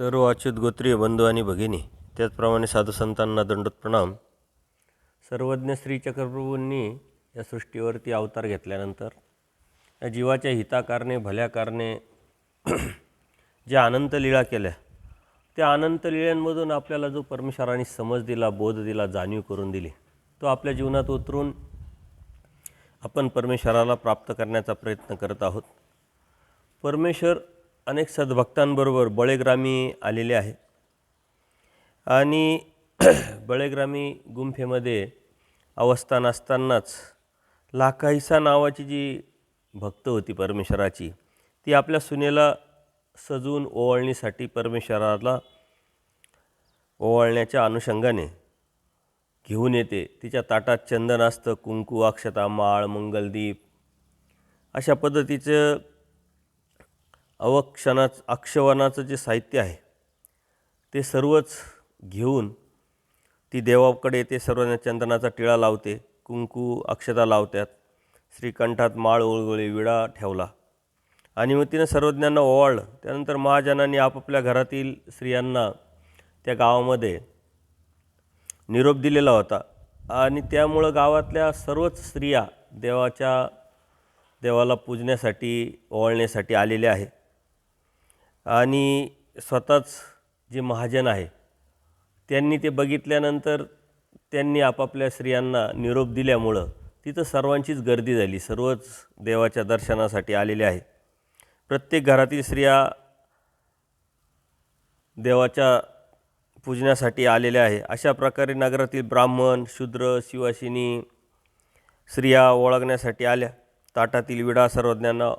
सर्व अच्युत गोत्रीय बंधू आणि भगिनी, त्याचप्रमाणे साधू संतांना दंडोत प्रणाम. सर्वज्ञ श्री चक्रप्रभूंनी या सृष्टीवरती अवतार घेतल्यानंतर या जीवाच्या हिताकारणे भल्या कारणे ज्या अनंत लीळा केल्या, त्या अनंत लीळांमधून आपल्याला जो परमेश्वराने समज दिला, बोध दिला, जाणीव करून दिली, तो आपल्या जीवनात उतरून आपण परमेश्वराला प्राप्त करण्याचा प्रयत्न करत आहोत. परमेश्वर अनेक सद्भक्तांबरोबर बळेग्रामी आलेले आहे आणि बळेग्रामी गुंफेमध्ये अवस्थान असतानाच लाखाईसा नावाची जी भक्त होती परमेश्वराची, ती आपल्या सुनेला सजवून ओवाळणीसाठी परमेश्वराला ओवाळण्याच्या अनुषंगाने घेऊन येते. तिच्या ताटात चंदन असतं, कुंकू, अक्षता, माळ, मंगलदीप अशा पद्धतीचं अक्षवनाचं जे साहित्य आहे ते सर्वच घेऊन ती देवाकडे येते. सर्वांना चंदनाचा टिळा लावते, कुंकू अक्षता लावतात, श्रीकंठात माळ ओळगळी, विडा ठेवला आणि मग तिनं सर्वज्ञांना ओवाळलं. त्यानंतर महाजनांनी आपापल्या घरातील स्त्रियांना त्या गावामध्ये निरोप दिलेला होता आणि त्यामुळं गावातल्या सर्वच स्त्रिया देवाला पूजण्यासाठी, ओवाळण्यासाठी आलेल्या आहे. आणि स्वतःच जे महाजन आहे त्यांनी ते बघितल्यानंतर त्यांनी आपापल्या स्त्रियांना निरोप दिल्यामुळं तिथं सर्वांचीच गर्दी झाली. सर्वच देवाच्या दर्शनासाठी आलेले आहे. प्रत्येक घरातील स्त्रिया देवाच्या पूजण्यासाठी आलेल्या आहे. अशा प्रकारे नगरातील ब्राह्मण, शूद्र, शिवाशिनी स्त्रिया ओळखण्यासाठी आल्या. ताटातील विडा सर्वज्ञांना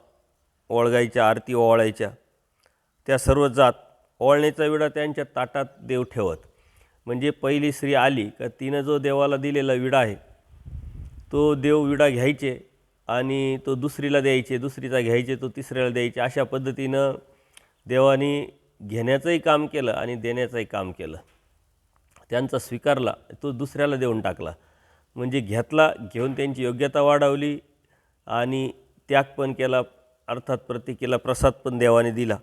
ओळगायच्या, आरती ओवाळायच्या. त्या सर्व जात ओवाळणीचा विडा त्यांच्या ताटात देव ठेवत. म्हणजे पहिली स्त्री आली का तिनं जो देवाला दिलेला विडा आहे तो देव विडा घ्यायचे आणि तो दुसरीला द्यायचे, दुसरीचा घ्यायचे, तो तिसऱ्याला द्यायचे. अशा पद्धतीनं देवाने घेण्याचंही काम केलं आणि देण्याचंही काम केलं. त्यांचा स्वीकारला, तो दुसऱ्याला देऊन टाकला. म्हणजे घेतला, घेऊन त्यांची योग्यता वाढवली आणि त्याग पण केला, अर्थात प्रत्येकीला प्रसाद पण देवाने दिला.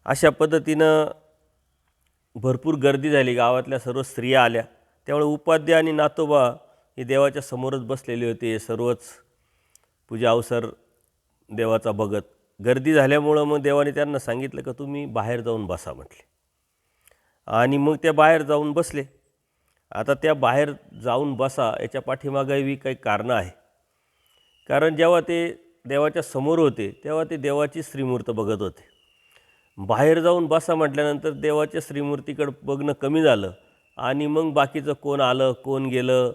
अशा पद्धतीनं भरपूर गर्दी झाली. गावातल्या सर्व स्त्रिया आल्या. त्यामुळे उपाध्ये आणि नातोबा हे देवाच्या समोरच बसलेले होते. सर्वच पूजा अवसर देवाचा बघत. गर्दी झाल्यामुळं मग देवाने त्यांना सांगितलं की तुम्ही बाहेर जाऊन बसा म्हटले. आणि मग त्या बाहेर जाऊन बसले. आता त्या बाहेर जाऊन बसा याच्या पाठीमागेही काही कारणं आहे. कारण जेव्हा ते देवाच्या समोर होते तेव्हा ते देवाची श्रीमूर्त बघत होते. बाहेर जाऊन बसा म्हटल्यानंतर देवाच्या श्रीमूर्तीकडे बघणं कमी झालं आणि मग बाकीचं कोण आलं, कोण गेलं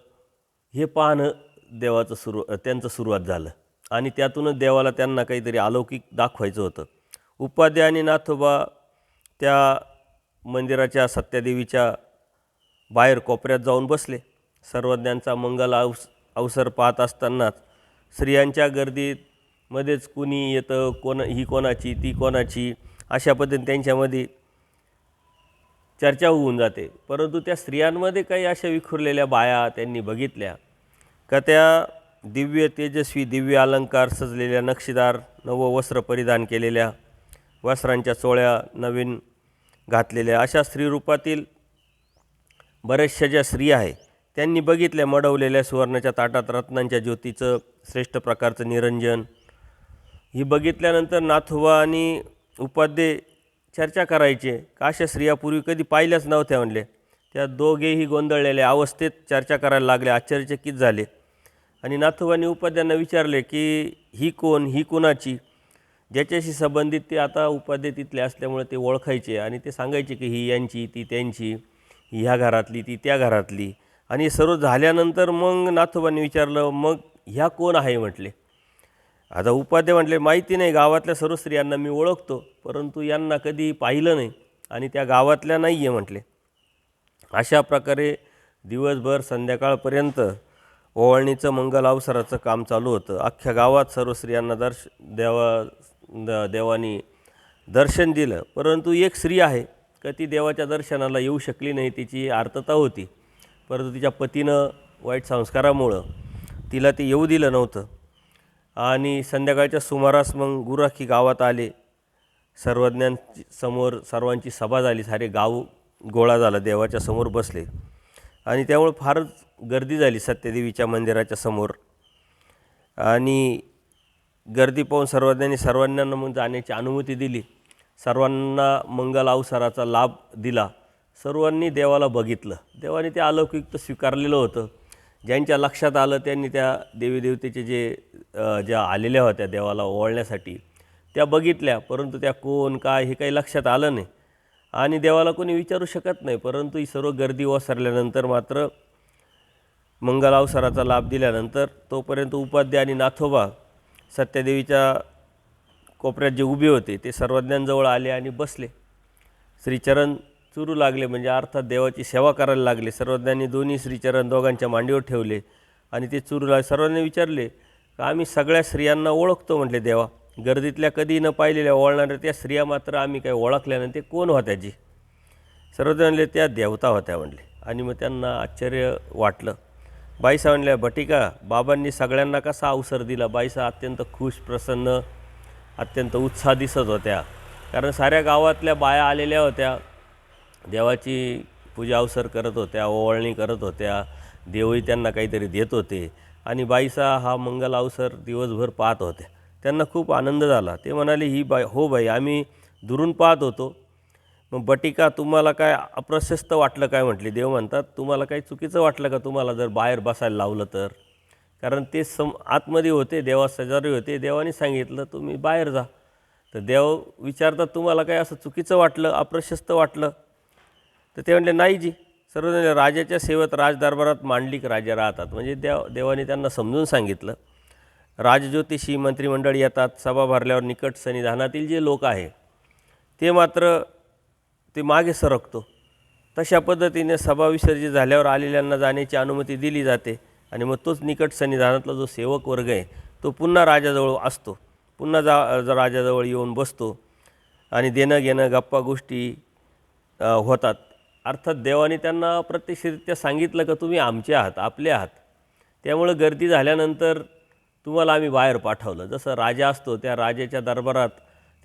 हे पाहणं त्यांचं सुरुवात झालं आणि त्यातूनच देवाला त्यांना काहीतरी अलौकिक दाखवायचं होतं. उपाध्ये आणि नाथोबा त्या मंदिराच्या सत्यादेवीच्या बाहेर कोपऱ्यात जाऊन बसले. सर्वज्ञांचा मंगल अवसर पाहत असतानाच स्त्रियांच्या गर्दीमध्येच कुणी येतं, ही कोणाची, ती कोणाची, अशा पद्धतीने त्यांच्यामध्ये चर्चा होऊन जाते. परंतु त्या स्त्रियांमध्ये काही अशा विखुरलेल्या बाया त्यांनी बघितल्या का त्या दिव्य तेजस्वी, दिव्य अलंकार सजलेल्या, नक्षीदार नवं वस्त्र परिधान केलेल्या, वस्त्रांच्या चोळ्या नवीन घातलेल्या अशा स्त्रीरूपातील बऱ्याचशा ज्या स्त्रिया आहे त्यांनी बघितल्या. मडवलेल्या सुवर्णाच्या ताटात रत्नांच्या ज्योतीचं श्रेष्ठ प्रकारचं निरंजन ही बघितल्यानंतर नाथोबा आणि उपाध्ये चर्चा करायचे का अशा स्त्रिया पूर्वी कधी पाहिल्याच नव्हत्या म्हणले. त्या दोघेही गोंधळलेल्या अवस्थेत चर्चा करायला लागले, आश्चर्यचकित झाले. आणि नाथोबांनी उपाध्यांना विचारले की ही कोण, ही कोणाची. ज्याच्याशी संबंधित ते आता उपाध्ये तिथले असल्यामुळे ते ओळखायचे आणि ते सांगायचे की ही यांची, ती त्यांची, ही ह्या घरातली, ती त्या घरातली. आणि सर्व झाल्यानंतर मग नाथोबांनी विचारलं मग ह्या कोण आहे म्हटले. आता उपाध्ये म्हटले माहिती नाही, गावातल्या सर्व स्त्रियांना मी ओळखतो परंतु यांना कधी पाहिलं नाही आणि त्या गावातल्या नाही आहे म्हटले. अशा प्रकारे दिवसभर संध्याकाळपर्यंत ओवाळणीचं मंगल अवसराचं काम चालू होतं. अख्ख्या गावात सर्व स्त्रियांना देवानी दर्शन दिलं. परंतु एक स्त्री आहे का ती देवाच्या दर्शनाला येऊ शकली नाही. तिची आर्तता होती परंतु तिच्या पतीनं वाईट संस्कारामुळं तिला ते येऊ दिलं नव्हतं. आणि संध्याकाळच्या सुमारास मग गुराखी गावात आले. समोर सर्वांची सभा झाली, सारे गाव गोळा झाला, देवाच्या समोर बसले आणि त्यामुळे फारच गर्दी झाली सत्यदेवीच्या मंदिराच्या समोर. आणि गर्दी पाहून सर्वांना मग जाण्याची अनुमती दिली. सर्वांना मंगल अवसराचा लाभ दिला. सर्वांनी देवाला बघितलं. देवाने ते अलौकिक तर स्वीकारलेलं होतं. ज्यांच्या लक्षात आलं त्यांनी त्या देवीदेवतेचे ज्या आलेल्या होत्या देवाला ओवाळण्यासाठी त्या बघितल्या, परंतु त्या कोण काय हे काही लक्षात आलं नाही आणि देवाला कोणी विचारू शकत नाही. परंतु ही सर्व गर्दी ओसरल्यानंतर मात्र मंगल अवसराचा लाभ दिल्यानंतर तोपर्यंत उपाध्ये आणि नाथोबा सत्यदेवीच्या कोपऱ्यात जे उभे होते ते सर्वज्ञांजवळ आले आणि बसले. श्रीचरण चुरू लागले, म्हणजे अर्थात देवाची सेवा करायला लागले. सर्वज्ञांनी दोन्ही श्रीचरण दोघांच्या मांडीवर ठेवले आणि ते चुरू लागले. सर्वांनी विचारले का आम्ही सगळ्या स्त्रियांना ओळखतो म्हटले देवा, गर्दीतल्या कधी न पाहिलेल्या ओळखणाऱ्या त्या स्त्रिया मात्र आम्ही काही ओळखल्या नाही, ते कोण होत्या जी? सर्वज्ञ म्हणले त्या देवता होत्या म्हणले. आणि मग त्यांना आश्चर्य वाटलं. बाईसा म्हणल्या, भटिका बाबांनी सगळ्यांना कसा अवसर दिला? बाईसा अत्यंत खुश, प्रसन्न, अत्यंत उत्साह दिसत होत्या, कारण साऱ्या गावातल्या बाया आलेल्या होत्या, देवाची पूजा अवसर करत होत्या, ओवाळणी करत होत्या, देवही त्यांना काहीतरी देत होते आणि बाईसा हा मंगल अवसर दिवसभर पाहत होत्या. त्यांना खूप आनंद झाला. ते म्हणाले, ही बाई हो बाई, आम्ही दुरून पाहत होतो. मग बटिका तुम्हाला काय अप्रशस्त वाटलं काय म्हटली? देव म्हणतात, तुम्हाला काही चुकीचं वाटलं का तुम्हाला जर बाहेर बसायला लावलं तर? कारण ते आतमध्ये होते, देवा शेजारी होते. देवाने सांगितलं तुम्ही बाहेर जा. तर देव विचारतात, तुम्हाला काय असं चुकीचं वाटलं, अप्रशस्त वाटलं? तर ते म्हणले, नाही जी. सर्वजण राजाच्या सेवेत राजदरबारात मांडलिक राजा राहतात. म्हणजे देवाने त्यांना समजून सांगितलं, राजज्योतिषी मंत्रिमंडळ येतात, सभा भरल्यावर निकट सन्निधानातील जे लोक आहे ते मात्र ते मागे सरकतो. तशा पद्धतीने सभा विसर्जित झाल्यावर आलेल्यांना जाण्याची अनुमती दिली जाते आणि मग तोच निकट सन्निधानातला जो सेवक वर्ग आहे तो पुन्हा राजाजवळ असतो, पुन्हा राजाजवळ येऊन बसतो आणि देणं घेणं गप्पा गोष्टी होतात. अर्थात देवाने त्यांना प्रत्यक्षरित्या सांगितलं का तुम्ही आमचे आहात, आपले आहात. त्यामुळं गर्दी झाल्यानंतर तुम्हाला आम्ही बाहेर पाठवलं. जसं राजा असतो त्या राजाच्या दरबारात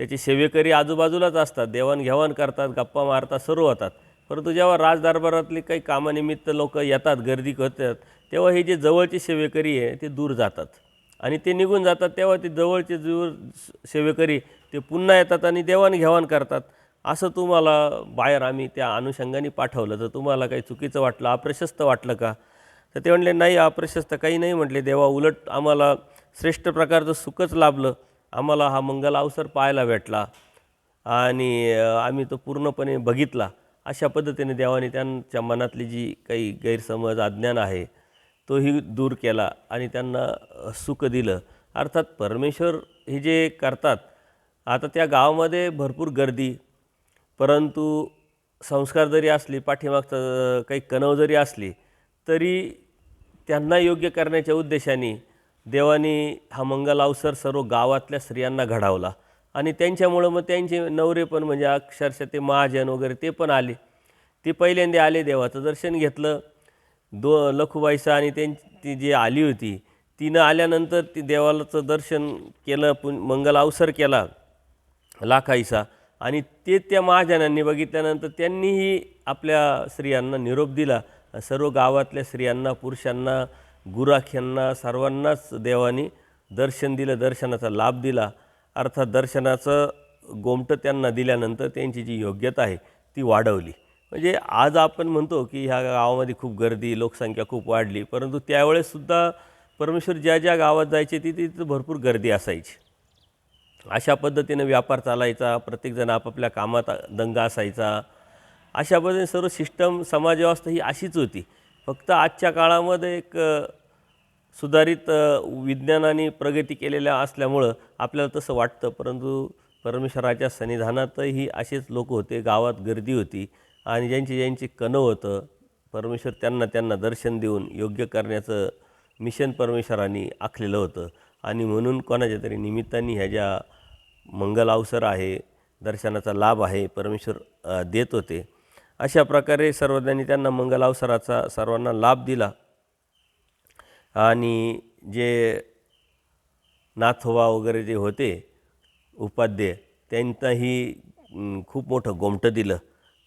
त्याचे सेवेकरी आजूबाजूलाच असतात, देवाणघेवाण करतात, गप्पा मारतात, सर्व होतात. परंतु जेव्हा राजदरबारातले काही कामानिमित्त लोक येतात, गर्दी करतात, तेव्हा हे जे जवळचे सेवेकरी आहे ते दूर जातात आणि ते निघून जातात. तेव्हा ते जवळचे सेवेकरी ते पुन्हा येतात आणि देवाणघेवाण करतात. असं तुम्हाला बाहेर आम्ही त्या अनुषंगाने पाठवलं, तर तुम्हाला काही चुकीचं वाटलं, अप्रशस्त वाटलं का? तर ते म्हणले, नाही अप्रशस्त काही नाही म्हटले देवा, उलट आम्हाला श्रेष्ठ प्रकारचं सुखच लाभलं. आम्हाला हा मंगल अवसर पाहायला भेटला आणि आम्ही तो पूर्णपणे बघितला. अशा पद्धतीने देवाने त्यांच्या मनातली जी काही गैरसमज, अज्ञान आहे तोही दूर केला आणि त्यांना सुख दिलं. अर्थात परमेश्वर हे जे करतात, आता त्या गावामध्ये भरपूर गर्दी, परंतु संस्कार जरी असली, पाठीमागचं काही कणव जरी असली, तरी त्यांना योग्य करण्याच्या उद्देशाने देवाने हा मंगल अवसर सर्व गावातल्या स्त्रियांना घडवला आणि त्यांच्यामुळं मग त्यांचे नवरे पण, म्हणजे अक्षरशः ते महाजन वगैरे ते पण आले. ते पहिल्यांदा आले, देवाचं दर्शन घेतलं. लखुबाईसा आणि ती जी आली होती तिनं आल्यानंतर ती देवाचं दर्शन केलं, मंगल अवसर केला लाखाईसा, आणि ते त्या महाजनांनी बघितल्यानंतर त्यांनीही आपल्या स्त्रियांना निरोप दिला. सर्व गावातल्या स्त्रियांना, पुरुषांना, गुराख्यांना, सर्वांनाच देवाने दर्शन दिलं, दर्शनाचा लाभ दिला. अर्थात दर्शनाचं गोमटं त्यांना दिल्यानंतर त्यांची जी योग्यता आहे ती वाढवली. म्हणजे आज आपण म्हणतो की ह्या गावामध्ये खूप गर्दी, लोकसंख्या खूप वाढली, परंतु त्यावेळेससुद्धा परमेश्वर ज्या ज्या गावात जायचे तिथं भरपूर गर्दी असायची. अशा पद्धतीनं व्यापार चालायचा, प्रत्येकजण आपापल्या कामात दंग असायचा. अशा पद्धतीने सर्व सिस्टम, समाजव्यवस्था ही अशीच होती. फक्त आजच्या काळामध्ये एक सुधारित विज्ञानाने प्रगती केलेल्या असल्यामुळं आपल्याला तसं वाटतं, परंतु परमेश्वराच्या सन्निधानातही असेच लोक होते, गावात गर्दी होती आणि ज्यांची कणं होतं, परमेश्वर त्यांना दर्शन देऊन योग्य करण्याचं मिशन परमेश्वराने आखलेलं होतं. आणि म्हणून कोणाच्या तरी निमित्ताने ह्या ज्या मंगल अवसर आहे, दर्शनाचा लाभ आहे, परमेश्वर देत होते. अशा प्रकारे सर्वजणांनी त्यांना मंगल अवसराचा सर्वांना लाभ दिला. आणि जे नाथोबा वगैरे जे होते उपाध्ये, त्यांनाही खूप मोठं गोमटं दिलं.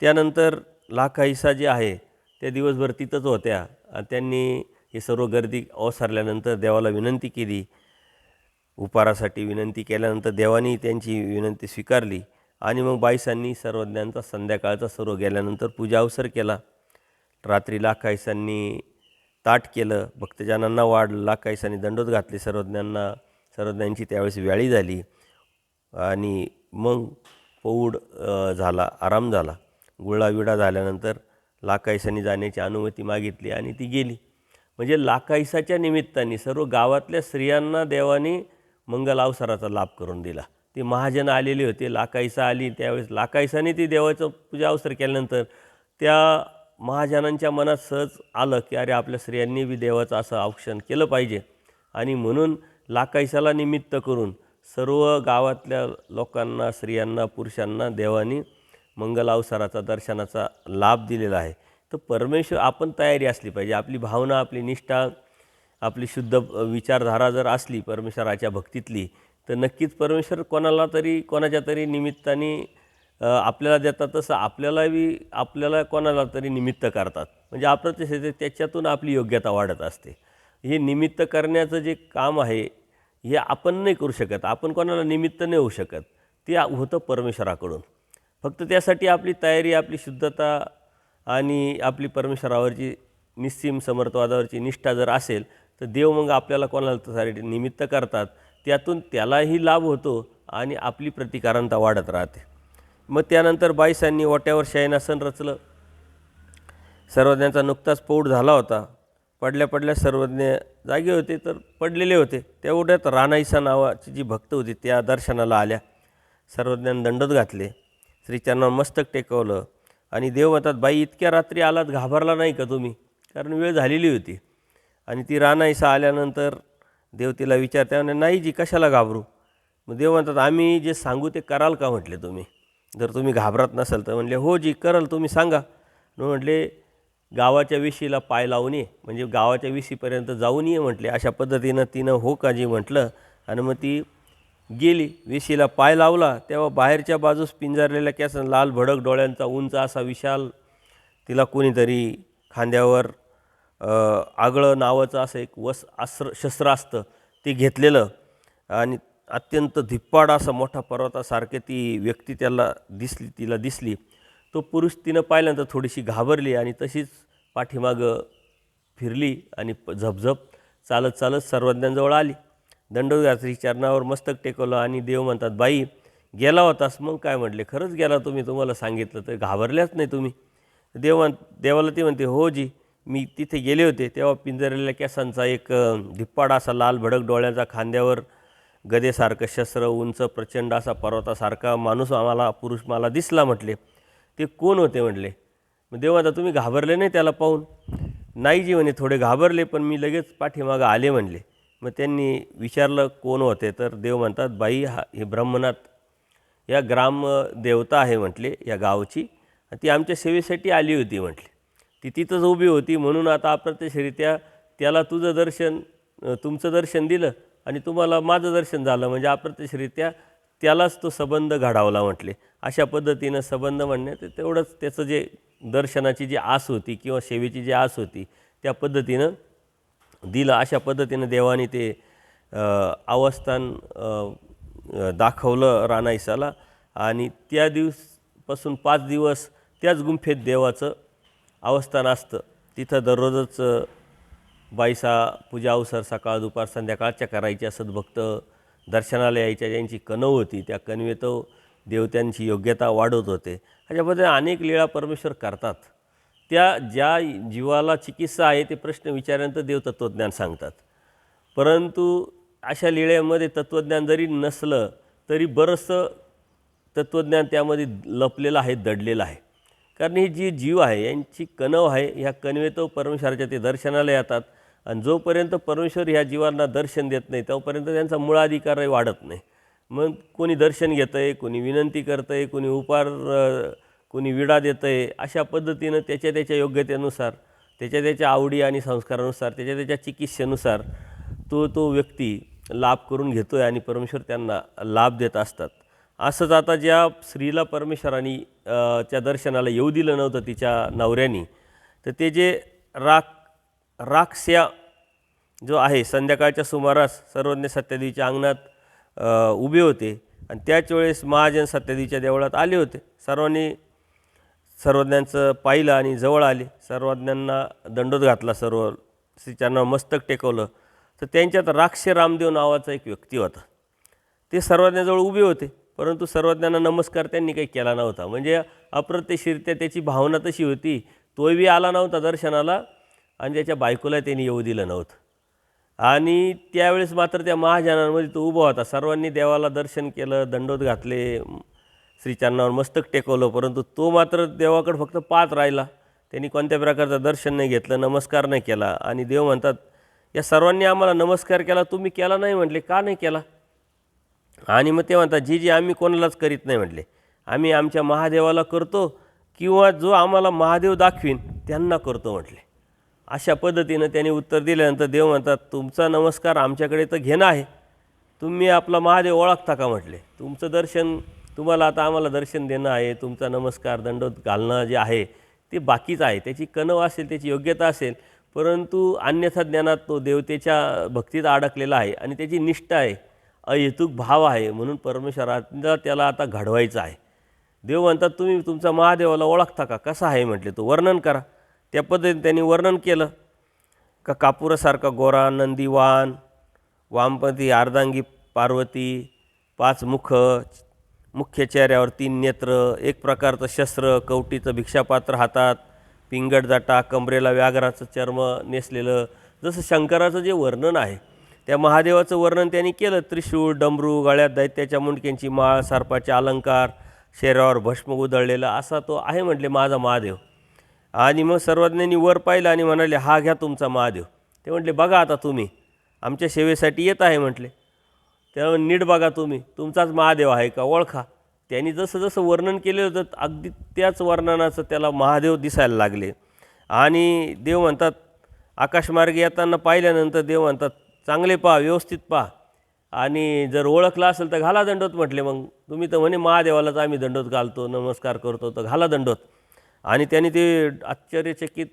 त्यानंतर लाखाईसा जे आहे त्या दिवसभर तिथंच होत्या आणि त्यांनी ही सर्व गर्दी ओसरल्यानंतर देवाला विनंती केली. उपारासाठी विनंती केल्यानंतर देवानी त्यांची विनंती स्वीकारली आणि मग बाईसांनी सर्वज्ञांचा संध्याकाळचा सर्व गेल्यानंतर पूजा अवसर केला. रात्री लाखाईसांनी ताट केलं, भक्तजनांना वाढलं, लाखाईसांनी दंडोत घातले सर्वज्ञांना. सर्वज्ञांची त्यावेळेस व्याळी झाली आणि मग पौड झाला, आराम झाला. गुळा विडा झाल्यानंतर लाखाईसांनी जाण्याची अनुमती मागितली आणि ती गेली. म्हणजे लाखाईसाच्या निमित्ताने सर्व गावातल्या स्त्रियांना देवाने मंगल अवसराचा लाभ करून दिला. ते महाजन आलेले होते, लाखाईसा आली, त्यावेळेस लाखाईसाने ती देवाचं पूजा अवसर केल्यानंतर त्या महाजनांच्या मनात सहज आलं की अरे आपल्या स्त्रियांनी बी देवाचं असं औक्षण केलं पाहिजे. आणि म्हणून लाखाईसाला निमित्त करून सर्व गावातल्या लोकांना, स्त्रियांना, पुरुषांना देवानी मंगल अवसराचा, दर्शनाचा लाभ दिलेला आहे. तर परमेश्वर, आपण तयारी असली पाहिजे, आपली भावना, आपली निष्ठा, आपली शुद्ध विचारधारा जर असली परमेश्वराच्या भक्तीतली, तर नक्कीच परमेश्वर कोणाला तरी, कोणाच्या तरी निमित्ताने आपल्याला देतात. तसं आपल्याला कोणाला तरी निमित्त करतात. म्हणजे अप्रत्यक्ष त्याच्यातून आपली योग्यता वाढत असते. हे निमित्त करण्याचं जे काम आहे हे आपण नाही करू शकत, आपण कोणाला निमित्त नाही होऊ शकत, ते होतं परमेश्वराकडून. फक्त त्यासाठी आपली तयारी, आपली शुद्धता आणि आपली परमेश्वरावरची निस्सीम समर्थवादावरची निष्ठा जर असेल तर देव मग आपल्याला कोणाला तरी निमित्त करतात. त्यातून त्यालाही लाभ होतो आणि आपली प्रतिकारांता वाढत राहते. मग त्यानंतर बाईसांनी ओट्यावर शयनासन रचलं. सर्वज्ञांचा नुकताच पौढ झाला होता. पडल्या सर्वज्ञ जागे होते तर पडलेले होते. तेवढ्यात रानाईसा नावाची जी भक्त होती त्या दर्शनाला आल्या. सर्वज्ञांनी दंडोत घातले, श्रीचरणावर मस्तक टेकवलं आणि देव म्हणतात, बाई इतक्या रात्री आलात, घाबरला नाही का तुम्ही? कारण वेळ झालेली होती. आणि ती रानाईसा आल्यानंतर देव तिला विचारते, नाही जी, कशाला घाबरू? मग देव म्हणतात, आम्ही जे सांगू ते कराल का म्हटले तुम्ही, जर तुम्ही घाबरत नसाल तर? म्हणले, हो जी कराल, तुम्ही सांगा. म्हटले, गावाच्या विशीला पाय लावून ये, म्हणजे गावाच्या विशीपर्यंत जाऊन ये म्हटले. अशा पद्धतीनं तिनं हो का जी म्हटलं आणि मग ती गेली. विशीला पाय लावला तेव्हा बाहेरच्या बाजूस पिंजारलेल्या केसांना, लाल भडक डोळ्यांचा, उंच असा विशाल, तिला कोणीतरी खांद्यावर आगळं नावाचं असं एक शस्त्र असतं ते घेतलेलं आणि अत्यंत धिप्पाड असं मोठा पर्वतासारखे ती व्यक्ती तिला दिसली. तो पुरुष तिनं पाहिल्यानंतर थोडीशी घाबरली आणि तशीच पाठीमागं फिरली आणि झपझप चालत सर्वज्ञांजवळ आली. दंडोत घातली, चरणावर मस्तक टेकवलं आणि देव म्हणतात, बाई गेला होतास? मग काय म्हटले, खरंच गेला तुम्ही, तुम्हाला सांगितलं तर घाबरल्याच नाही तुम्ही? देवाला ती म्हणते, हो जी, मी तिथे गेले होते तेव्हा पिंजरलेल्या केसांचा एक धिप्पाड असा लाल भडक डोळ्याचा, खांद्यावर गदेसारखं शस्त्र, उंच प्रचंड असा पर्वतासारखा माणूस पुरुष मला दिसला म्हटले. ते कोण होते म्हटले? मग देव म्हणतात, तुम्ही घाबरले नाही त्याला पाहून? नाही जी म्हणे, थोडे घाबरले पण मी लगेच पाठीमागं आले म्हणले. मग त्यांनी विचारलं कोण होते, तर देव म्हणतात, बाई हे ब्रह्मनाथ या ग्रामदेवता आहे म्हटले या गावची, ती आमच्या सेवेसाठी आली होती म्हटले. ती तिथंच उभी होती म्हणून आता अप्रत्यक्षरित्या त्याला तुमचं दर्शन दिलं आणि तुम्हाला माझं दर्शन झालं, म्हणजे अप्रत्यक्षरित्या त्यालाच तो संबंध घडावला म्हटले. अशा पद्धतीनं संबंध म्हणण्यात तेवढंच त्याचं जे दर्शनाची जी आस होती किंवा सेवेची जी आस होती त्या पद्धतीनं दिलं. अशा पद्धतीनं देवाने ते अवस्थान दाखवलं रानाईसाला आणि त्या दिवसपासून 5 दिवस त्याच गुंफेत देवाचं अवस्थान असतं. तिथं दररोजच बाईसा पूजा अवसर सकाळ दुपार संध्याकाळच्या करायच्या. सद्भक्त दर्शनाला यायच्या, ज्यांची कणव होती त्या कणवेत देव त्यांची योग्यता वाढवत होते. अशा पद्धतीने अनेक लीळा परमेश्वर करतात. त्या ज्या जीवाला चिकित्सा आहे ते प्रश्न विचारल्यानंतर देव तत्त्वज्ञान सांगतात. परंतु अशा लीळेमध्ये तत्त्वज्ञान जरी नसलं तरी बरंचसं तत्त्वज्ञान त्यामध्ये लपलेलं आहे, दडलेलं आहे. कारण ही जी जीव आहे यांची कणव आहे, ह्या कणवेत परमेश्वराच्या ते दर्शनाला येतात आणि जोपर्यंत परमेश्वर ह्या जीवांना दर्शन देत नाही तोपर्यंत त्यांचा मूळाधिकारही वाढत नाही. मग कोणी दर्शन घेतं आहे, कोणी विनंती करतं आहे, कोणी कोणी विडा देतं आहे. अशा पद्धतीनं त्याच्या योग्यतेनुसार, त्याच्या आवडी आणि संस्कारानुसार, त्याच्या चिकित्सेनुसार तो व्यक्ती लाभ करून घेतो आहे आणि परमेश्वर त्यांना लाभ देत असतात. असंच आता ज्या स्त्रीला परमेश्वराने त्या दर्शनाला येऊ दिलं नव्हतं तिच्या नवऱ्यानी, तर ते जे राक्षया जो आहे संध्याकाळच्या सुमारास सर्वज्ञ सत्यादेवीच्या अंगणात उभे होते आणि त्याच वेळेस महाजन सत्यादेवीच्या देवळात आले होते. सर्वांनी सर्वज्ञांचं पाहिलं आणि जवळ आले. सर्वज्ञांना दंडोत घातला, सर्व श्रीचरणावर मस्तक टेकवलं. तर त्यांच्यात राक्ष रामदेव नावाचा एक व्यक्ती होता. ते सर्वज्ञाजवळ उभे होते, परंतु सर्वज्ञांना नमस्कार त्यांनी काही केला नव्हता. म्हणजे अप्रत्यक्षरित्या त्याची भावना तशी होती, तोही बी आला नव्हता दर्शनाला आणि त्याच्या बायकोला त्यांनी येऊ दिलं नव्हतं. आणि त्यावेळेस मात्र त्या महाजनांमध्ये तो उभा होता. सर्वांनी देवाला दर्शन केलं, दंडोत घातले, श्रीचरणावर मस्तक टेकवलं, परंतु तो मात्र देवाकडे फक्त पाहत राहिला. त्यांनी कोणत्या प्रकारचं दर्शन नाही घेतलं, नमस्कार नाही केला. आणि देव म्हणतात, या सर्वांनी आम्हाला नमस्कार केला, तुम्ही केला नाही म्हटले, का नाही केला? आणि मग ते म्हणतात, जी आम्ही कोणालाच करीत नाही म्हटले, आम्ही आमच्या महादेवाला करतो किंवा जो आम्हाला महादेव दाखवीन त्यांना करतो म्हटले. अशा पद्धतीनं त्यांनी उत्तर दिल्यानंतर देव म्हणतात, तुमचा नमस्कार आमच्याकडे तर घेणं आहे, तुम्ही आपला महादेव ओळखता का म्हटले. तुमचं दर्शन, तुम्हाला आता आम्हाला दर्शन देणं आहे, तुमचा नमस्कार दंडोत घालणं जे आहे ते बाकीच आहे. त्याची कणव असेल, त्याची योग्यता असेल, परंतु अन्यथा ज्ञानात तो देवतेच्या भक्तीत अडकलेला आहे आणि त्याची निष्ठा आहे, अहेतुक भाव आहे, म्हणून परमेश्वराला त्याला आता घडवायचं आहे. देव म्हणतात, तुम्ही तुमचा महादेवाला ओळखता का, कसा आहे म्हटले, तो वर्णन करा. त्या पद्धतीने त्यांनी वर्णन केलं का कापुरासारखा गोरा, नंदीवान, वामपंथी अर्धांगी पार्वती, 5 मुख, मुख्य चेहऱ्यावर 3 नेत्र, एक प्रकारचं शस्त्र, कवटीचं भिक्षापात्र हातात, पिंगट जटा, कमरेला व्याघ्राचं चर्म नेसलेलं, जसं शंकराचं जे वर्णन आहे त्या महादेवाचं वर्णन त्यांनी केलं. त्रिशूळ, डमरू, गळ्यात दैत्याच्या मुंडक्यांची माळ, सर्पाचे अलंकार, शरीरावर भस्म उधळलेला असा तो आहे म्हटले माझा महादेव. आणि मग सर्वज्ञांनी वर पाहिलं आणि म्हणाले, हा घ्या तुमचा महादेव. ते म्हटले, बघा आता तुम्ही आमच्या सेवेसाठी येत आहे म्हटले, त्यामुळे नीट बघा, तुम्ही तुमचाच महादेव आहे का, ओळखा. त्यांनी जसं जसं वर्णन केलं होतं अगदी त्याच वर्णनाचं त्याला महादेव दिसायला लागले. आणि देव म्हणतात, आकाशमार्गे येताना पाहिल्यानंतर देव म्हणतात, चांगले पहा, व्यवस्थित पहा, आणि जर ओळखला असेल तर घाला दंडोत म्हटले. मग तुम्ही तर म्हणे महादेवालाच आम्ही दंडोत घालतो, नमस्कार करतो, तर घाला दंडोत. आणि त्यांनी ते आश्चर्यचकित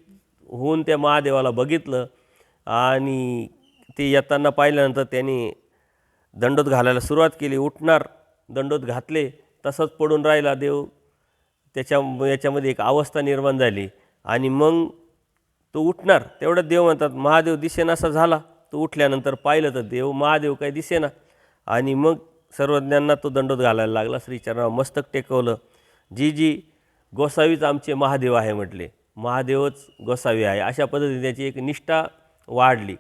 होऊन त्या महादेवाला बघितलं आणि ते येताना पाहिल्यानंतर त्यांनी दंडोत घालायला सुरुवात केली. उठणार, दंडोत घातले, तसंच पडून राहिला देव. याच्यामध्ये एक अवस्था निर्माण झाली आणि मग तो उठणार, तेवढ्यात देव म्हणतात, महादेव दिसेनासा झाला. तो उठल्यानंतर पाहिलं तर देव महादेव काही दिसेना. आणि मग सर्वज्ञांना तो दंडोत घालायला लागला, श्रीचरणावर मस्तक टेकवलं. जी गोसावीच आमचे महादेव आहे म्हटले, महादेवच गोसावी आहे. अशा पद्धतीने त्याची एक निष्ठा वाढली.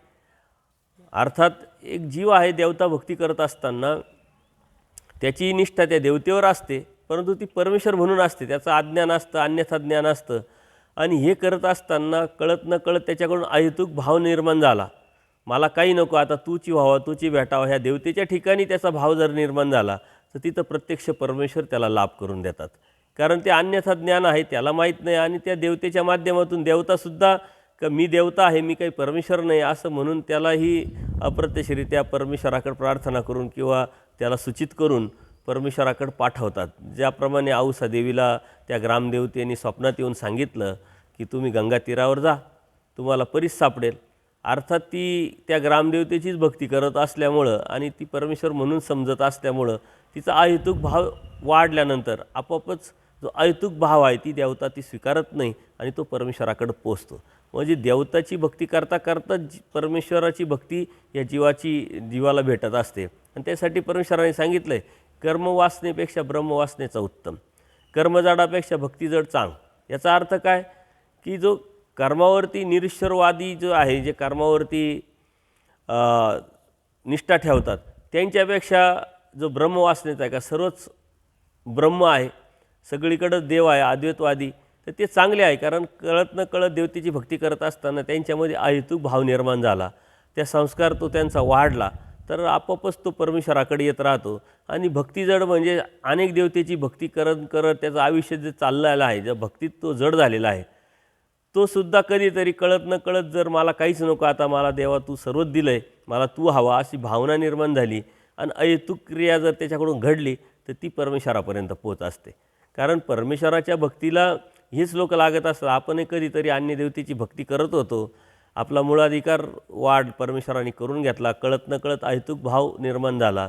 अर्थात एक जीव आहे देवता भक्ती करत असताना त्याची निष्ठा त्या देवतेवर असते, परंतु ती परमेश्वर म्हणून असते, त्याचं अज्ञान असतं, अन्यथा ज्ञान असतं. आणि हे करत असताना कळत न कळत त्याच्याकडून अहेतुक भाव निर्माण झाला, मला काही नको, आता तूची व्हावं, तूची भेटावं. ह्या देवतेच्या ठिकाणी त्याचा भाव जर निर्माण झाला तर तिथं प्रत्यक्ष परमेश्वर त्याला लाभ करून देतात, कारण ते अन्यथा ज्ञान आहे, त्याला माहीत नाही. आणि त्या देवतेच्या माध्यमातून देवतासुद्धा का मी देवता आहे, मी काही परमेश्वर नाही असं म्हणून त्यालाही अप्रत्यक्षरित्या परमेश्वराकडे प्रार्थना करून किंवा त्याला सूचित करून परमेश्वराकडे पाठवतात. ज्याप्रमाणे औसा देवीला त्या ग्रामदेवतेने स्वप्नात येऊन सांगितलं की तुम्ही गंगा तीरावर जा, तुम्हाला परीस सापडेल. अर्थात ती त्या ग्रामदेवतेचीच भक्ती करत असल्यामुळं आणि ती परमेश्वर म्हणून समजत असल्यामुळं तिचा अहेतुक भाव वाढल्यानंतर आपोआपच जो अहेतुक भाव आहे ती देवता ती स्वीकारत नाही आणि तो परमेश्वराकडे पोचतो. म्हणजे देवताची भक्ती करता करता परमेश्वराची भक्ती या जीवाला भेटत असते. आणि त्यासाठी परमेश्वराने सांगितलं आहे, कर्मवासनेपेक्षा ब्रह्मवासनेचा उत्तम, कर्मजाडापेक्षा भक्तिजड चांग. याचा अर्थ काय की जो कर्मावरती निरीश्वरवादी जो आहे, जे कर्मावरती निष्ठा ठेवतात, त्यांच्यापेक्षा जो ब्रह्मवासनेचा आहे का सर्वच ब्रह्म आहे, सगळीकडंच देव आहे, अद्वैतवादी, तर ते चांगले आहे. कारण कळत न कळत देवतेची भक्ती करत असताना त्यांच्यामध्ये अहेतुक भाव निर्माण झाला, त्या संस्कार तो त्यांचा वाढला, तर आपोआपच तो परमेश्वराकडे येत राहतो. आणि भक्तिजड म्हणजे अनेक देवतेची भक्ती करत करत त्याचं आयुष्य जे चाललेलं आहे, ज्या भक्तीत तो जड झालेला आहे, तो सुद्धा कधीतरी कळत न कळत जर मला काहीच नको, आता मला देवा तू सर्वच दिलं आहे, मला तू हवा, अशी भावना निर्माण झाली आणि अहेतुक क्रिया जर त्याच्याकडून घडली तर ती परमेश्वरापर्यंत पोच असते. कारण परमेश्वराच्या भक्तीला हेच लोक लागत असतात. आपणही कधीतरी अन्य देवतेची भक्ती करत होतो. आपला मूळाधिकार वाढ परमेश्वराने करून घेतला, कळत नकळत अहेतुक भाव निर्माण झाला.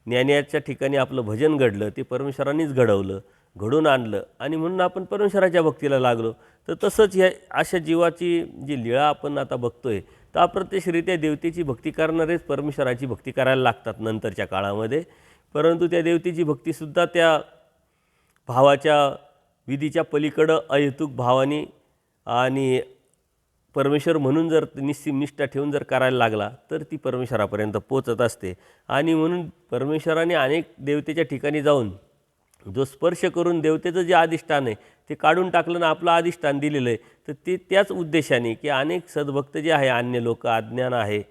ज्ञानाच्या ठिकाणी आपलं भजन घडलं, ते परमेश्वरानेच घडवलं, घडून आणलं आणि म्हणून आपण परमेश्वराच्या भक्तीला लागलो. तर तसंच ह्या अशा जीवाची जी लीळा आपण आता बघतोय, तर अप्रत्यक्षरित्या देवतेची भक्ती करणारेच परमेश्वराची भक्ती करायला लागतात नंतरच्या काळामध्ये. परंतु त्या देवतेची भक्तीसुद्धा त्या भावाच्या विधीच्या पलीकडं अहेतुक भावाने आणि परमेश्वर म्हणून जर निस्सीम निष्ठा ठेवून जर करायला लागला तर ती परमेश्वरापर्यंत पोचत असते. आणि म्हणून परमेश्वराने अनेक देवतेच्या ठिकाणी जाऊन जो स्पर्श करून देवतेचं जे अधिष्ठान आहे ते काढून टाकलं ना, आपलं अधिष्ठान दिलेलं आहे. तर ते त्याच उद्देशाने की अनेक सद्भक्त जे आहे, अन्य लोक अज्ञान आहे,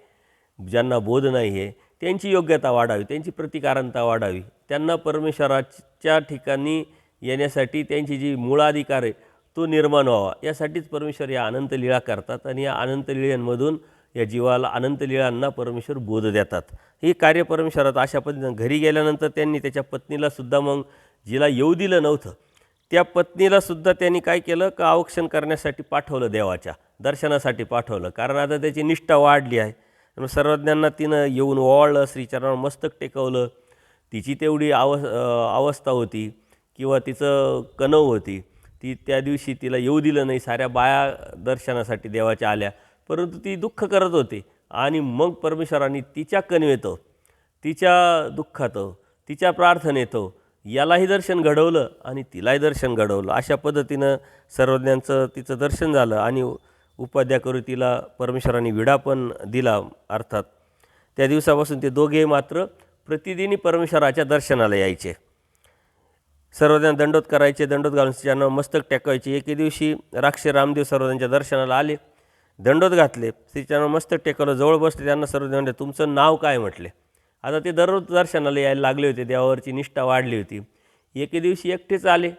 ज्यांना बोध नाही आहे, त्यांची योग्यता वाढावी, त्यांची प्रतिकारणता वाढावी, त्यांना परमेश्वराच्या ठिकाणी येण्यासाठी त्यांची जी मूळाधिकार आहे तो निर्माण व्हावा, यासाठीच परमेश्वर या अनंत लीळा करतात. आणि या अनंत लीळांमधून या जीवाला अनंत लीळांना परमेश्वर बोध देतात. हे कार्य परमेश्वरात अशा पद्धतीनं घरी गेल्यानंतर त्यांनी त्याच्या पत्नीलासुद्धा, मग जिला येऊ दिलं नव्हतं त्या पत्नीलासुद्धा त्यांनी काय केलं का अवक्षण करण्यासाठी पाठवलं, देवाच्या दर्शनासाठी पाठवलं. कारण आता त्याची निष्ठा वाढली आहे. सर्वज्ञांना तिनं येऊन ओवाळलं, श्रीचरणावर मस्तक टेकवलं. तिची तेवढी अवस्था होती किंवा तिचं कणव होती, ती त्या दिवशी तिला येऊ दिलं नाही. साऱ्या बाया दर्शनासाठी देवाच्या आल्या, परंतु ती दुःख करत होती. आणि मग परमेश्वराने तिच्या कणवेतो, तिच्या दुःखातो, तिच्या प्रार्थनेतो यालाही दर्शन घडवलं आणि तिलाही दर्शन घडवलं. अशा पद्धतीनं सर्वज्ञांचं तिचं दर्शन झालं आणि उपाध्या करू तिला परमेश्वराने विडा पण दिला. अर्थात त्या दिवसापासून ते दोघे मात्र प्रतिदिनी परमेश्वराच्या दर्शनाला यायचे. सर्वज्ञ दंडोत करायचे, दंडोत घालून श्रीचरणावर मस्तक टेकवायचे. एके दिवशी राक्षे रामदेव सर्वज्ञांच्या दर्शनाला आले, दंडोत घातले, श्रीचरणावर मस्तक टेकवलं, जवळ बसले. त्यांना सर्वज्ञ म्हणले, तुमचं नाव काय म्हटले. आता ते दररोज दर्शनाला यायला लागले होते, देवावरची निष्ठा वाढली होती. एके दिवशी एकटेच आले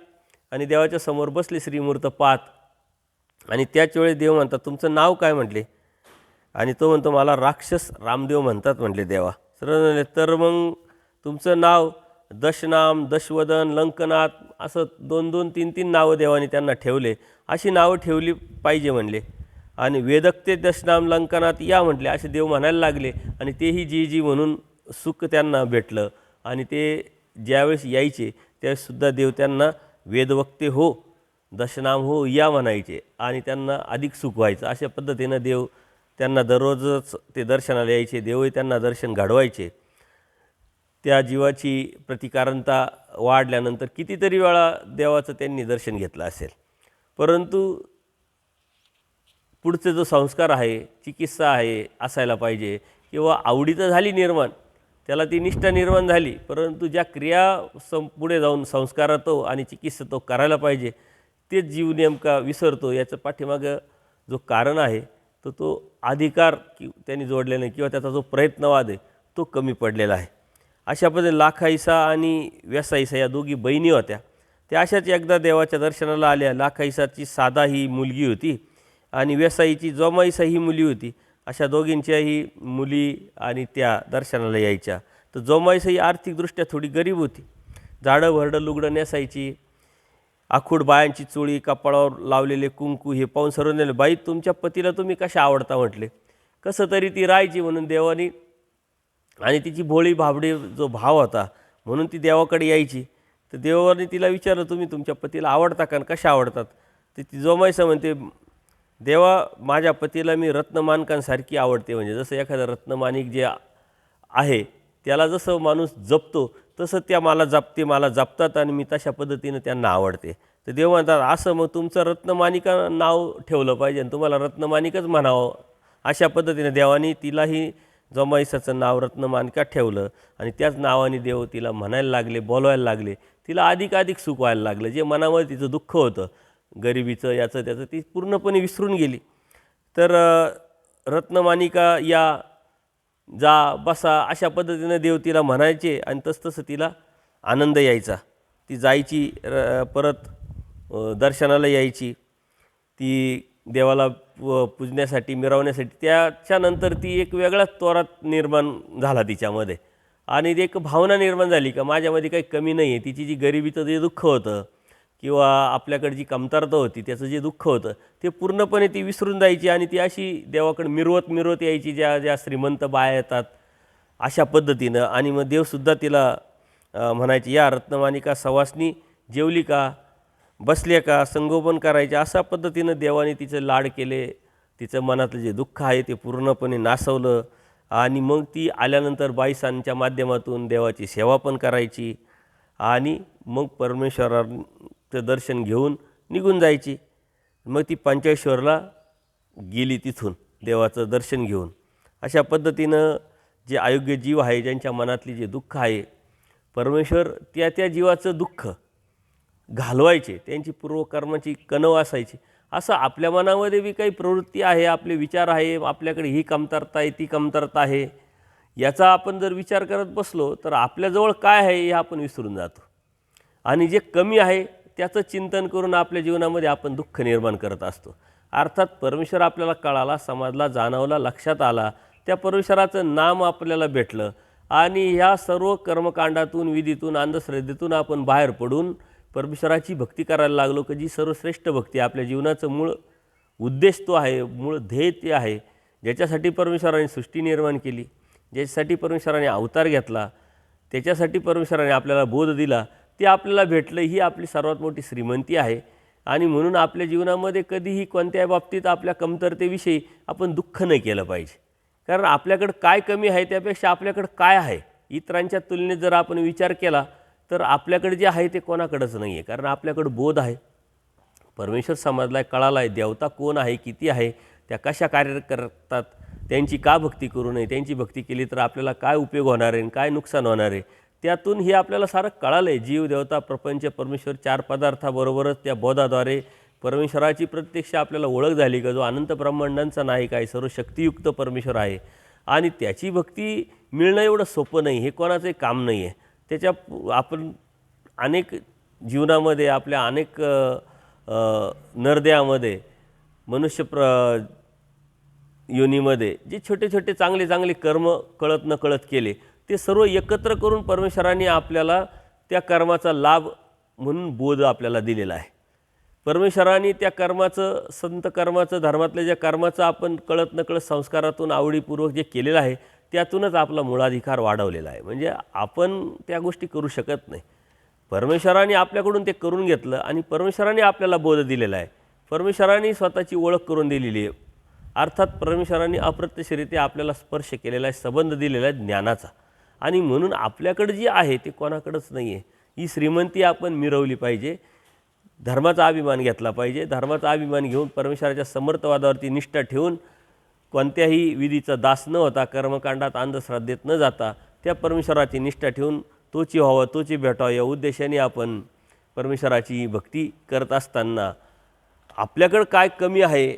आणि देवाच्या समोर बसले श्रीमूर्त पाहत. आणि त्याच वेळेस देव म्हणतात, तुमचं नाव काय म्हटले. आणि तो म्हणतो, मला राक्षस रामदेव म्हणतात म्हटले देवा. सर्व तर मग तुमचं नाव दशनाम, दशवदन, लंकनाथ असं 2-2, 3-3 नावं देवाने त्यांना ठेवले. अशी नावं ठेवली पाहिजे म्हणले. आणि वेदक्ते दशनाम लंकनाथ या म्हटले, असे देव म्हणायला लागले. आणि तेही जी जी म्हणून सुख त्यांना भेटलं. आणि ते ज्यावेळेस यायचे त्यावेळेससुद्धा देव त्यांना वेदवक्ते हो, दशनाम हो या म्हणायचे आणि त्यांना अधिक सुख व्हायचं. अशा पद्धतीनं देव त्यांना दररोजच ते दर्शनाला यायचे, देवही त्यांना दर्शन घडवायचे. त्या जीवाची प्रतिकारणता वाढल्यानंतर कितीतरी वेळा देवाचं त्यांनी दर्शन घेतलं असेल. परंतु पुढचे जो संस्कार आहे, चिकित्सा आहे असायला पाहिजे, किंवा आवडी तर झाली निर्माण, त्याला ती निष्ठा निर्माण झाली, परंतु ज्या क्रिया पुढे जाऊन संस्कारातो आणि चिकित्सा तो करायला पाहिजे तेच जीव नेमका विसरतो. याचं पाठीमागं जो कारण आहे तो अधिकार त्यांनी जोडले नाही, किंवा त्याचा जो प्रयत्नवाद आहे तो कमी पडलेला आहे. अशा पद्धतीने लाखाईसा आणि व्यासाईसा या दोघी बहिणी होत्या. त्या अशाच एकदा देवाच्या दर्शनाला आल्या. लाखाईसाची साधा ही मुलगी होती आणि व्यासाईची जोमाईसा ही मुली होती. अशा दोघींच्याही मुली आणि त्या दर्शनाला यायच्या. तर जोमाईसा ही आर्थिकदृष्ट्या थोडी गरीब होती. झाडं भरडं लुगडं नेसायची, आखूड बायांची चोळी, कपाळावर लावलेले कुंकू हे पाहून सर्व नेले. बाई, तुमच्या पतीला तुम्ही कशा आवडता म्हटले. कसं तरी ती राहायची म्हणून देवानी, आणि तिची भोळी भाबडी जो भाव होता म्हणून ती देवाकडे यायची. तर देवाने तिला विचारलं, तुम्ही तुमच्या पतीला आवडता का, कशा आवडतात. तर ती जोमाईसा म्हणते, देवा, माझ्या पतीला मी रत्नमाणकांसारखी आवडते. म्हणजे जसं एखादा रत्नमाणिक जे आहे त्याला जसं माणूस जपतो तसं त्या मला जपते, मला जपतात आणि मी तशा पद्धतीनं त्यांना आवडते. तर देव म्हणतात, असं मग तुमचं रत्नमाणिका नाव ठेवलं पाहिजे आणि तुम्हाला रत्नमाणिकच म्हणावं. अशा पद्धतीने देवानी तिलाही जोमाईसाचं नाव रत्नमाणिका ठेवलं आणि त्याच नावाने देव तिला म्हणायला लागले, बोलवायला लागले. तिला अधिक सुख व्हायला लागलं. जे मनामध्ये तिचं दुःख होतं गरिबीचं, याचं त्याचं, ती पूर्णपणे विसरून गेली. तर रत्नमाणिका या, जा, बसा अशा पद्धतीनं देव तिला म्हणायचे आणि तसतसं तिला आनंद यायचा. ती जायची, परत दर्शनाला यायची, ती देवाला पूजण्यासाठी, मिरवण्यासाठी. त्याच्यानंतर ती एक वेगळाच तोरात निर्माण झाला तिच्यामध्ये. आणि ती एक भावना निर्माण झाली का माझ्यामध्ये काही कमी नाही आहे. तिची जी गरिबीचं जे दुःख होतं किंवा आपल्याकडे जी कमतरता होती त्याचं जे दुःख होतं ते पूर्णपणे ती विसरून जायची आणि ती अशी देवाकडे मिरवत मिरवत यायची. ज्या ज्या श्रीमंत बाया येतात अशा पद्धतीनं, आणि मग देवसुद्धा तिला म्हणायचे, या रत्नमानिका सवासनी, जेवली का, बसले का, संगोपन करायचे. अशा पद्धतीनं देवाने तिचं लाड केले. तिचं मनातलं जे दुःख आहे ते पूर्णपणे नासवलं. आणि मग ती आल्यानंतर बाईसांच्या माध्यमातून देवाची सेवा पण करायची आणि मग परमेश्वराचं दर्शन घेऊन निघून जायची. मग ती पंचेश्वरला गेली तिथून देवाचं दर्शन घेऊन. अशा पद्धतीनं जे अयोग्य जीव आहे, ज्यांच्या मनातली जे दुःख आहे, परमेश्वर त्या त्या जीवाचं दुःख घालवायचे. त्यांची पूर्वकर्माची कणव असायची. असं आपल्या मनामध्ये बी काही प्रवृत्ती आहे, आपले विचार आहे, आपल्याकडे ही कमतरता आहे, ती कमतरता आहे, याचा आपण जर विचार करत बसलो तर आपल्याजवळ काय आहे हे आपण विसरून जातो. आणि जे कमी आहे त्याचं चिंतन करून आपल्या जीवनामध्ये आपण दुःख निर्माण करत असतो. अर्थात परमेश्वर आपल्याला कळाला, समजला, जाणवला, लक्षात आला, त्या परमेश्वराचं नाम आपल्याला भेटलं आणि ह्या सर्व कर्मकांडातून, विधीतून, अंधश्रद्धेतून आपण बाहेर पडून परमेश्वराची भक्ती करायला लागलो, की जी सर्वश्रेष्ठ भक्ती आपल्या जीवनाचं मूळ उद्देश तो आहे, मूळ ध्येय ते आहे, ज्याच्यासाठी परमेश्वराने सृष्टी निर्माण केली, ज्याच्यासाठी परमेश्वराने अवतार घेतला, त्याच्यासाठी परमेश्वराने आपल्याला बोध दिला, ते आपल्याला भेटलं. ही आपली सर्वात मोठी श्रीमंती आहे. आणि म्हणून आपल्या जीवनामध्ये कधीही कोणत्याही बाबतीत आपल्या कमतरतेविषयी आपण दुःख नाही केलं पाहिजे. कारण आपल्याकडं काय कमी आहे त्यापेक्षा आपल्याकडं काय आहे, इतरांच्या तुलनेत जर आपण विचार केला तर आपल्याकडे जे आहे ते कोणाकडंच नाही आहे. कारण आपल्याकडं बोध आहे, परमेश्वर समजला आहे, कळाला आहे, देवता कोण आहे, किती आहे, त्या कशा कार्य करतात, त्यांची का भक्ती करू नये, त्यांची भक्ती केली तर आपल्याला काय उपयोग होणार आहे, काय नुकसान होणार आहे, त्यातून हे आपल्याला सारं कळालं आहे. जीव, देवता, प्रपंच, परमेश्वर, चार पदार्थाबरोबरच त्या बोधाद्वारे परमेश्वराची प्रत्यक्ष आपल्याला ओळख झाली का जो अनंत ब्रह्मांडांचा नायक आहे, सर्व शक्तियुक्त परमेश्वर आहे. आणि त्याची भक्ती मिळणं एवढं सोपं नाही, हे कोणाचंही काम नाही आहे. त्याच्या आपण अनेक जीवनामध्ये आपल्या अनेक नरदेहामध्ये, मनुष्य योनीमध्ये जे छोटे छोटे चांगले चांगले कर्म कळत न कळत केले, ते सर्व एकत्र करून परमेश्वराने आपल्याला त्या कर्माचा लाभ म्हणून बोध आपल्याला दिलेला आहे. परमेश्वराने त्या कर्माचं, संत कर्माचं, धर्मातल्या ज्या कर्माचं आपण कळत न कळत संस्कारातून आवडीपूर्वक जे केलेलं आहे त्यातूनच आपला मूळाधिकार वाढवलेला आहे. म्हणजे आपण त्या गोष्टी करू शकत नाही. परमेश्वराने आपल्याकडून ते करून घेतलं आणि परमेश्वराने आपल्याला बोध दिलेला आहे. परमेश्वराने स्वतःची ओळख करून दिलेली आहे. अर्थात परमेश्वराने अप्रत्यक्षरित्या आपल्याला स्पर्श केलेला आहे, संबंध दिलेला आहे ज्ञानाचा. आणि म्हणून आपल्याकडे जे आहे ते कोणाकडंच नाही आहे. ही श्रीमंती आपण मिरवली पाहिजे, धर्माचा अभिमान घेतला पाहिजे. धर्माचा अभिमान घेऊन परमेश्वराच्या समर्थवादावरती निष्ठा ठेवून कोणत्याही विधीचा दास न होता, कर्मकांडात अंधश्रद्धेत न जाता, त्या परमेश्वराची निष्ठा ठेवून तोची व्हावं, तोची भेटावं या उद्देशाने आपण परमेश्वराची भक्ती करत असताना आपल्याकडं काय कमी आहे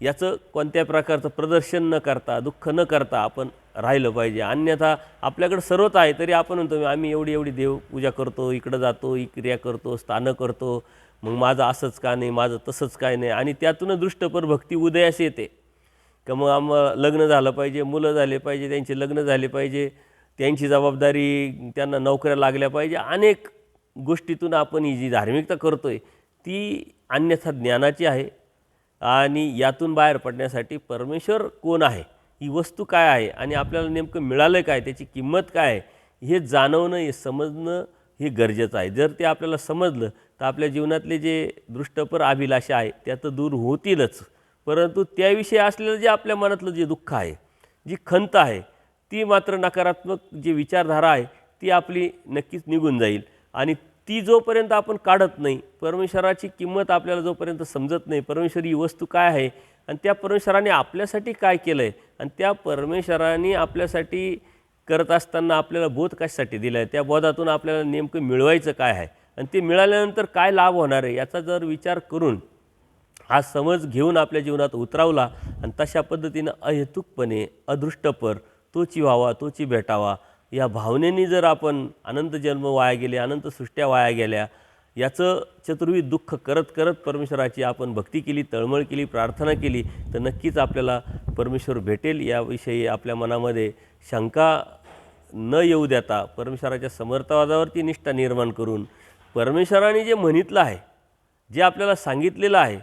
याचं कोणत्या प्रकारचं प्रदर्शन न करता, दुःख न करता आपण राहिलं पाहिजे. अन्यथा आपल्याकडं सर्वच आहे तरी आपण म्हणतो आम्ही एवढी एवढी देवपूजा करतो, इकडं जातो, ही क्रिया करतो, स्थानं करतो, मग माझं असंच का नाही, माझं तसंच काय नाही. आणि त्यातूनच दृष्टपर भक्ती उदयास येते का मग आम्हाला लग्न झालं पाहिजे, मुलं झाले पाहिजे, त्यांचे लग्न झाले पाहिजे, त्यांची जबाबदारी, त्यांना नोकऱ्या लागल्या पाहिजे. अनेक गोष्टीतून आपण ही जी धार्मिकता करतो आहे ती अन्यथा ज्ञानाची आहे. आणि यातून बाहेर पडण्यासाठी परमेश्वर कोण आहे, ही वस्तू काय आहे आणि आपल्याला नेमकं मिळालं काय, त्याची किंमत काय आहे, हे जाणवणं, हे समजणं हे गरजेचं आहे. जर ते आपल्याला समजलं तर आपल्या जीवनातले जे दृष्टपर अभिलाषा आहे त्या तर दूर होतीलच, परंतु त्याविषयी असलेलं जे आपल्या मनातलं जे दुःख आहे, जी खंत आहे, ती मात्र नकारात्मक जी विचारधारा आहे ती आपली नक्कीच निघून जाईल. आणि ती जोपर्यंत आपण काढत नाही, परमेश्वराची किंमत आपल्याला जोपर्यंत समजत नाही, परमेश्वरी वस्तू काय आहे आणि त्या परमेश्वराने आपल्यासाठी काय केलं आहे आणि त्या परमेश्वराने आपल्यासाठी करत असताना आपल्याला बोध कशासाठी दिला आहे, त्या बोधातून आपल्याला नेमकं मिळवायचं काय आहे आणि ते मिळाल्यानंतर काय लाभ होणार आहे याचा जर विचार करून हा समज घेऊन आपल्या जीवनात उतरावला आणि तशा पद्धतीनं अहेतुकपणे, अदृष्टपर, तोची व्हावा, तोची भेटावा या भावनेने जर आपण अनंत जन्म वाया गेले, अनंत सृष्ट्या वाया गेल्या, याचं चतुर्विध दुःख करत करत परमेश्वराची आपण भक्ती केली, तळमळ केली, प्रार्थना केली तर नक्कीच आपल्याला परमेश्वर भेटेल याविषयी आपल्या मनामध्ये शंका न येऊ देता परमेश्वराच्या समर्थवादावरती निष्ठा निर्माण करून परमेश्वराने जे म्हणितलं आहे, जे आपल्याला सांगितलेलं आहे,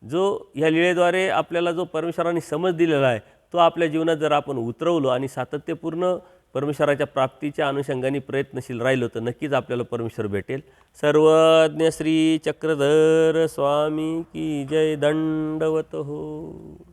जो ह्या लीळेद्वारे आपल्याला जो परमेश्वराने समज दिलेला आहे, तो आपल्या जीवनात जर आपण उतरवलो आणि सातत्यपूर्ण परमेश्वराच्या प्राप्तीच्या अनुषंगाने प्रयत्नशील राहिलो तर नक्कीच आपल्याला परमेश्वर भेटेल. सर्वज्ञ श्री चक्रधर स्वामी की जय. दंडवत हो.